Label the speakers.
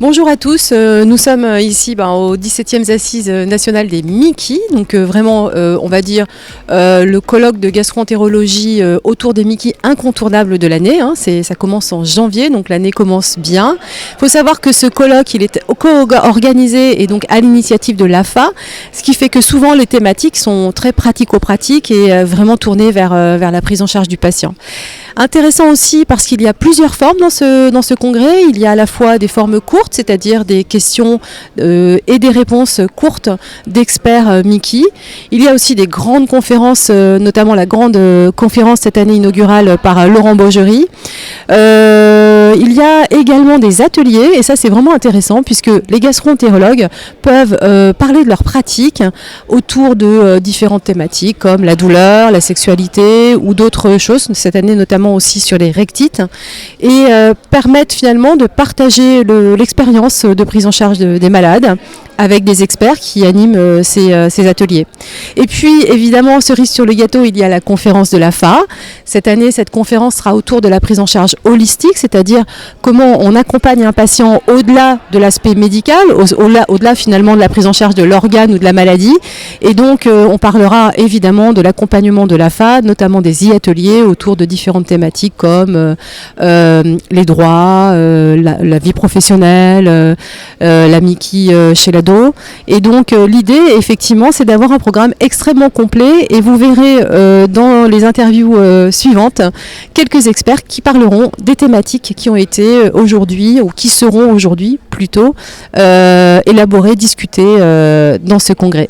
Speaker 1: Bonjour à tous, nous sommes ici aux 17e Assises nationales des Mickey, donc vraiment on va dire le colloque de gastro-entérologie autour des Mickey incontournables de l'année, ça commence en janvier, donc l'année commence bien. Il faut savoir que ce colloque il est co-organisé et donc à l'initiative de l'AFA, ce qui fait que souvent les thématiques sont très pratico-pratiques et vraiment tournées vers la prise en charge du patient. Intéressant aussi parce qu'il y a plusieurs formes dans ce congrès. Il y a à la fois des formes courtes, c'est-à-dire des questions et des réponses courtes d'experts Mickey. Il y a aussi des grandes conférences, notamment la grande conférence cette année inaugurale par Laurent Baugerie. Il y a également des ateliers, et ça c'est vraiment intéressant puisque les gastro-entérologues peuvent parler de leur pratique autour de différentes thématiques comme la douleur, la sexualité ou d'autres choses, cette année notamment aussi sur les rectites, et permettent finalement de partager l'expérience de prise en charge des malades avec des experts qui animent ces ateliers. Et puis évidemment, cerise sur le gâteau, il y a la conférence de l'AFA. Cette année, cette conférence sera autour de la prise en charge holistique, c'est-à-dire comment on accompagne un patient au-delà de l'aspect médical, au-delà finalement de la prise en charge de l'organe ou de la maladie. Et donc on parlera évidemment de l'accompagnement de l'AFA, notamment des e-ateliers autour de différentes thématiques comme les droits, la vie professionnelle, la Mickey chez l'ado. Et donc l'idée effectivement c'est d'avoir un programme extrêmement complet et vous verrez dans les interviews suivantes quelques experts qui parleront des thématiques qui ont été aujourd'hui ou qui seront aujourd'hui plutôt élaborées, discutées dans ce congrès.